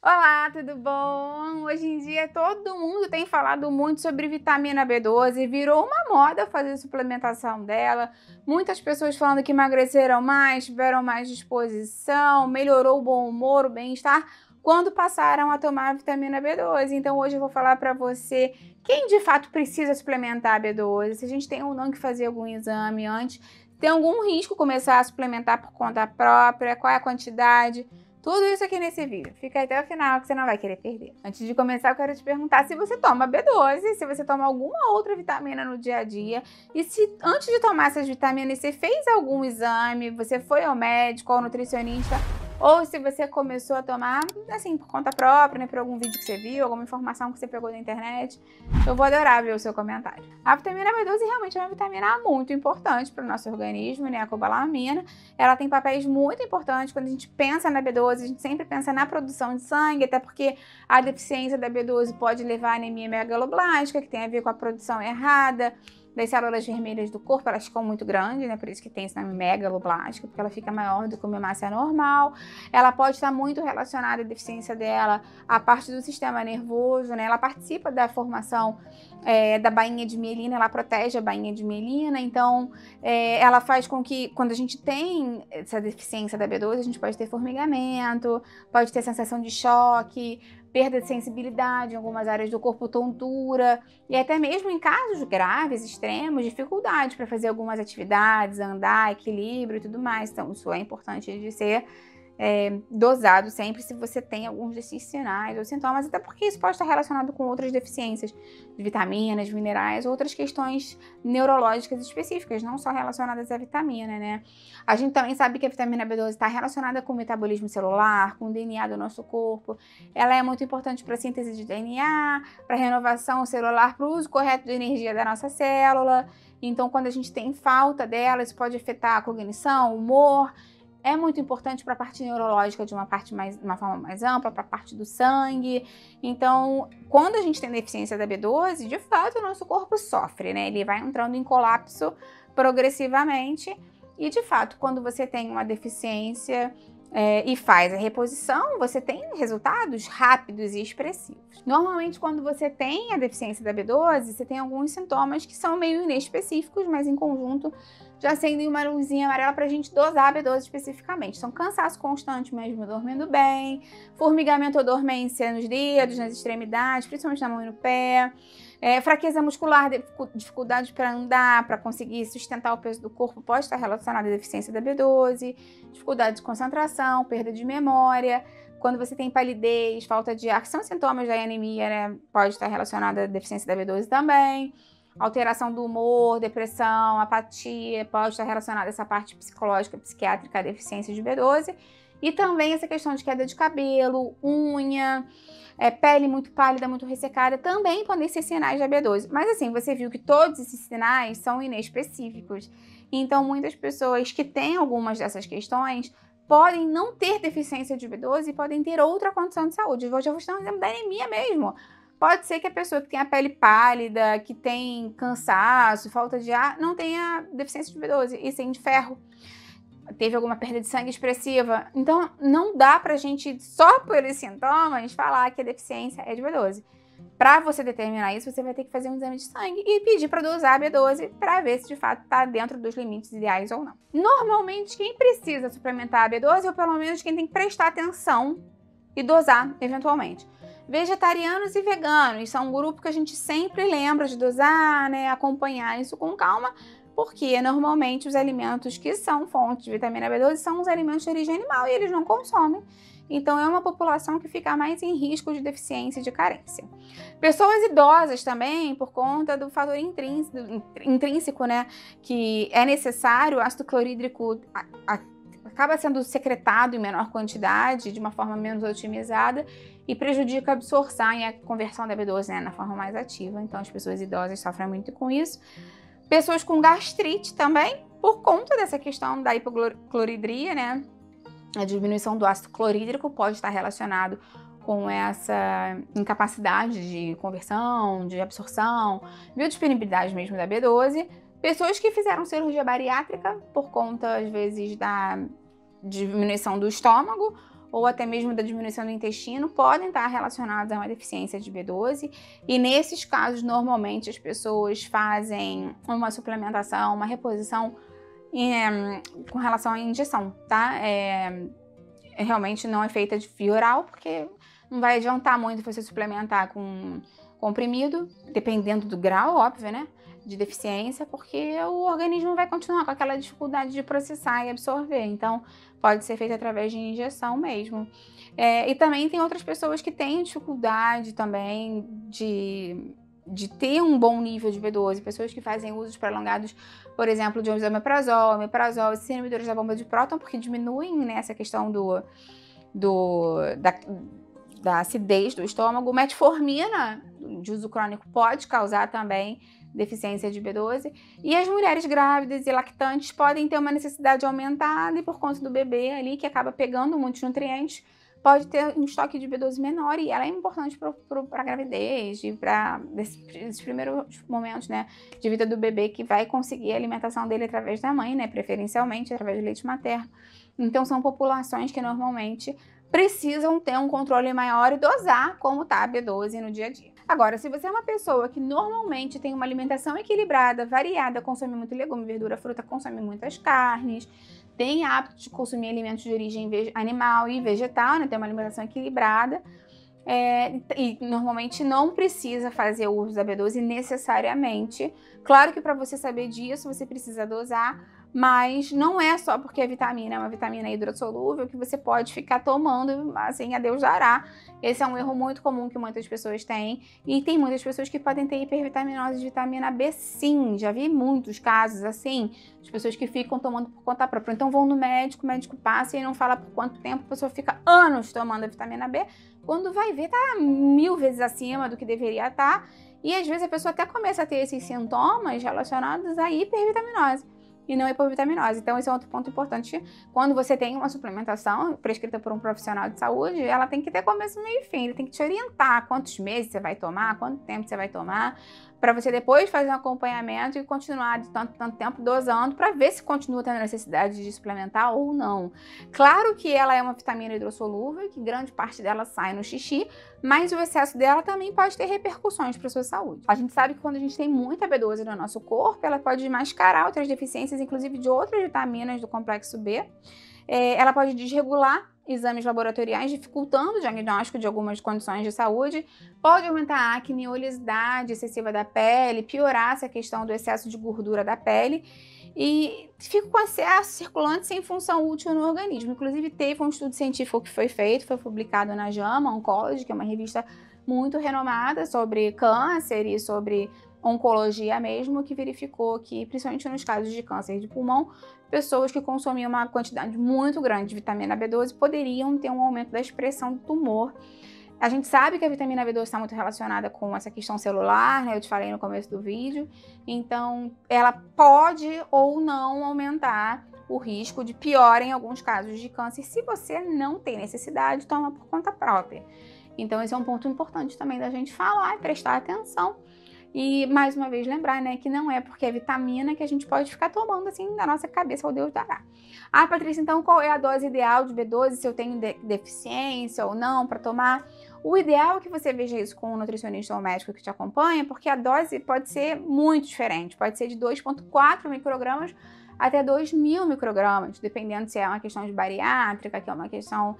Olá, tudo bom? Hoje em dia todo mundo tem falado muito sobre vitamina B12, virou uma moda fazer suplementação dela. Muitas pessoas falando que emagreceram mais, tiveram mais disposição, melhorou o bom humor, o bem-estar quando passaram a tomar a vitamina B12. Então hoje eu vou falar para você quem de fato precisa suplementar a B12, se a gente tem ou não que fazer algum exame antes, tem algum risco começar a suplementar por conta própria, qual é a quantidade. Tudo isso aqui nesse vídeo. Fica até o final que você não vai querer perder. Antes de começar, eu quero te perguntar se você toma B12, se você toma alguma outra vitamina no dia a dia e se antes de tomar essas vitaminas você fez algum exame, você foi ao médico, ao nutricionista, ou se você começou a tomar assim por conta própria, né, por algum vídeo que você viu, alguma informação que você pegou na internet. Eu vou adorar ver o seu comentário. A vitamina B12 realmente é uma vitamina muito importante para o nosso organismo, né, a cobalamina. Ela tem papéis muito importantes. Quando a gente pensa na B12, a gente sempre pensa na produção de sangue, até porque a deficiência da B12 pode levar à anemia megaloblástica, que tem a ver com a produção errada das células vermelhas do corpo. Elas ficam muito grandes, né? Por isso que tem esse nome megaloblástica, porque ela fica maior do que uma hemácia normal. Ela pode estar muito relacionada, a deficiência dela, à parte do sistema nervoso, né? Ela participa da formação da bainha de mielina, ela protege a bainha de mielina, então ela faz com que, quando a gente tem essa deficiência da B12, a gente pode ter formigamento, pode ter sensação de choque, perda de sensibilidade em algumas áreas do corpo, tontura, e até mesmo em casos graves, extremos, dificuldade para fazer algumas atividades, andar, equilíbrio e tudo mais. Então isso é importante de ser dosado sempre se você tem alguns desses sinais ou sintomas, até porque isso pode estar relacionado com outras deficiências de vitaminas, minerais, outras questões neurológicas específicas, não só relacionadas à vitamina, né? A gente também sabe que a vitamina B12 está relacionada com o metabolismo celular, com o DNA do nosso corpo. Ela é muito importante para a síntese de DNA, para a renovação celular, para o uso correto de energia da nossa célula. Então, quando a gente tem falta dela, isso pode afetar a cognição, o humor. É muito importante para a parte neurológica de uma forma mais ampla, para a parte do sangue. Então, quando a gente tem deficiência da B12, de fato o nosso corpo sofre, né? Ele vai entrando em colapso progressivamente. E de fato, quando você tem uma deficiência e faz a reposição, você tem resultados rápidos e expressivos. Normalmente, quando você tem a deficiência da B12, você tem alguns sintomas que são meio inespecíficos, mas em conjunto já acendem uma luzinha amarela para a gente dosar a B12 especificamente. São cansaço constante mesmo dormindo bem, formigamento ou dormência nos dedos, nas extremidades, principalmente na mão e no pé, fraqueza muscular, dificuldade para andar, para conseguir sustentar o peso do corpo, pode estar relacionada à deficiência da B12, dificuldade de concentração, perda de memória. Quando você tem palidez, falta de ar, que são sintomas da anemia, né? Pode estar relacionada à deficiência da B12 também. Alteração do humor, depressão, apatia, pode estar relacionada a essa parte psicológica, psiquiátrica, a deficiência de B12. E também essa questão de queda de cabelo, unha, pele muito pálida, muito ressecada, também podem ser sinais da B12. Mas assim, você viu que todos esses sinais são inespecíficos. Então, muitas pessoas que têm algumas dessas questões podem não ter deficiência de B12 e podem ter outra condição de saúde. Hoje eu vou dar um exemplo da anemia mesmo. Pode ser que a pessoa que tem a pele pálida, que tem cansaço, falta de ar, não tenha deficiência de B12, e sim de ferro. Teve alguma perda de sangue expressiva. Então, não dá pra gente, só por esses sintomas, falar que a deficiência é de B12. Para você determinar isso, você vai ter que fazer um exame de sangue e pedir para dosar a B12 para ver se de fato está dentro dos limites ideais ou não. Normalmente, quem precisa suplementar a B12, ou pelo menos quem tem que prestar atenção e dosar eventualmente. Vegetarianos e veganos são um grupo que a gente sempre lembra de dosar, né, acompanhar isso com calma, porque normalmente os alimentos que são fontes de vitamina B12 são os alimentos de origem animal e eles não consomem. Então é uma população que fica mais em risco de deficiência e de carência. Pessoas idosas também, por conta do fator intrínseco, né, que é necessário, o ácido clorídrico acaba sendo secretado em menor quantidade, de uma forma menos otimizada, e prejudica a absorção e a conversão da B12, né, na forma mais ativa. Então as pessoas idosas sofrem muito com isso. Pessoas com gastrite também, por conta dessa questão da hipocloridria, né, a diminuição do ácido clorídrico pode estar relacionado com essa incapacidade de conversão, de absorção, biodisponibilidade mesmo da B12. Pessoas que fizeram cirurgia bariátrica por conta, às vezes, da diminuição do estômago ou até mesmo da diminuição do intestino, podem estar relacionados a uma deficiência de B12. E nesses casos, normalmente, as pessoas fazem uma suplementação, uma reposição com relação à injeção, tá? Realmente não é feita de via oral, porque não vai adiantar muito você suplementar com comprimido, dependendo do grau, óbvio, né? De deficiência, porque o organismo vai continuar com aquela dificuldade de processar e absorver. Então, pode ser feito através de injeção mesmo. E também tem outras pessoas que têm dificuldade também de ter um bom nível de B12, pessoas que fazem usos prolongados, por exemplo, de omeprazol, esses inibidores da bomba de próton, porque diminuem, né, essa questão da acidez do estômago. Metformina, de uso crônico, pode causar também deficiência de B12, e as mulheres grávidas e lactantes podem ter uma necessidade aumentada e por conta do bebê ali, que acaba pegando muitos nutrientes, pode ter um estoque de B12 menor, e ela é importante para a gravidez e para esses primeiros momentos, né, de vida do bebê, que vai conseguir a alimentação dele através da mãe, né, preferencialmente através do leite materno. Então são populações que normalmente precisam ter um controle maior e dosar como está a B12 no dia a dia. Agora, se você é uma pessoa que normalmente tem uma alimentação equilibrada, variada, consome muito legume, verdura, fruta, consome muitas carnes, tem hábito de consumir alimentos de origem animal e vegetal, né, tem uma alimentação equilibrada, e normalmente não precisa fazer o uso da B12 necessariamente. Claro que para você saber disso, você precisa dosar, mas não é só porque a vitamina é uma vitamina hidrossolúvel que você pode ficar tomando assim, a Deus dará. Esse é um erro muito comum que muitas pessoas têm, e tem muitas pessoas que podem ter hipervitaminose de vitamina B, sim. Já vi muitos casos assim, de pessoas que ficam tomando por conta própria. Então vão no médico, o médico passa e não fala por quanto tempo, a pessoa fica anos tomando a vitamina B, quando vai ver tá 1000 vezes acima do que deveria estar, e às vezes a pessoa até começa a ter esses sintomas relacionados à hipervitaminose e não hipovitaminose. Então esse é outro ponto importante. Quando você tem uma suplementação prescrita por um profissional de saúde, ela tem que ter começo, meio e fim. Ele tem que te orientar quantos meses você vai tomar, quanto tempo você vai tomar, para você depois fazer um acompanhamento e continuar de tanto tempo dosando, para ver se continua tendo necessidade de suplementar ou não. Claro que ela é uma vitamina hidrossolúvel, que grande parte dela sai no xixi, mas o excesso dela também pode ter repercussões para a sua saúde. A gente sabe que quando a gente tem muita B12 no nosso corpo, ela pode mascarar outras deficiências, inclusive de outras vitaminas do complexo B. Ela pode desregular exames laboratoriais, dificultando o diagnóstico de algumas condições de saúde, pode aumentar a acne, oleosidade excessiva da pele, piorar essa questão do excesso de gordura da pele, e fica com excesso circulante sem função útil no organismo. Inclusive teve um estudo científico que foi feito, foi publicado na JAMA Oncology, que é uma revista muito renomada sobre câncer e sobre oncologia mesmo, que verificou que, principalmente nos casos de câncer de pulmão, pessoas que consumiam uma quantidade muito grande de vitamina B12 poderiam ter um aumento da expressão do tumor. A gente sabe que a vitamina B12 está muito relacionada com essa questão celular, né? Eu te falei no começo do vídeo. Então, ela pode ou não aumentar o risco de pior em alguns casos de câncer. Se você não tem necessidade, toma por conta própria. Então, esse é um ponto importante também da gente falar e prestar atenção. E, mais uma vez, lembrar, né, que não é porque é vitamina que a gente pode ficar tomando, assim, da nossa cabeça, ao Deus dará. Ah, Patrícia, então qual é a dose ideal de B12, se eu tenho deficiência ou não, para tomar? O ideal é que você veja isso com um nutricionista ou um médico que te acompanha, porque a dose pode ser muito diferente. Pode ser de 2,4 microgramas até 2.000 microgramas, dependendo se é uma questão de bariátrica, que é uma questão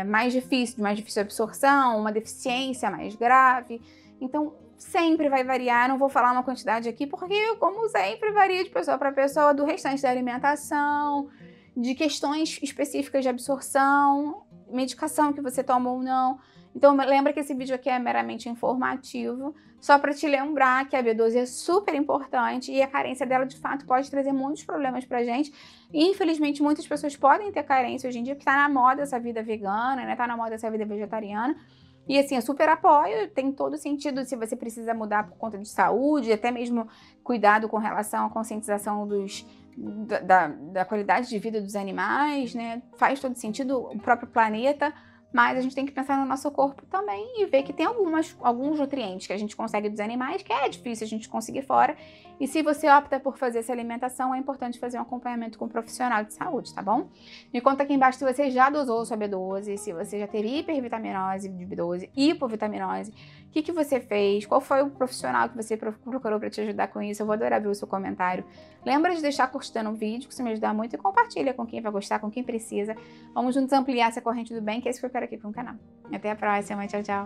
mais difícil, de mais difícil absorção, uma deficiência mais grave. Então, sempre vai variar, não vou falar uma quantidade aqui, porque, como sempre, varia de pessoa para pessoa, do restante da alimentação, de questões específicas de absorção, medicação que você toma ou não. Então, lembra que esse vídeo aqui é meramente informativo, só para te lembrar que a B12 é super importante e a carência dela, de fato, pode trazer muitos problemas pra gente. E, infelizmente, muitas pessoas podem ter carência hoje em dia, porque tá na moda essa vida vegana, né? Tá na moda essa vida vegetariana. E assim, eu super apoio, tem todo sentido se você precisa mudar por conta de saúde, até mesmo cuidado com relação à conscientização da qualidade de vida dos animais, né? Faz todo sentido, o próprio planeta, mas a gente tem que pensar no nosso corpo também e ver que tem alguns nutrientes que a gente consegue dos animais, que é difícil a gente conseguir fora. E se você opta por fazer essa alimentação, é importante fazer um acompanhamento com um profissional de saúde, tá bom? Me conta aqui embaixo se você já dosou sua B12, se você já teve hipervitaminose de B12, hipovitaminose, o que você fez, qual foi o profissional que você procurou para te ajudar com isso. Eu vou adorar ver o seu comentário. Lembra de deixar curtindo o vídeo, que isso me ajuda muito, e compartilha com quem vai gostar, com quem precisa. Vamos juntos ampliar essa corrente do bem, que é isso que eu quero aqui com o canal. Até a próxima, tchau, tchau!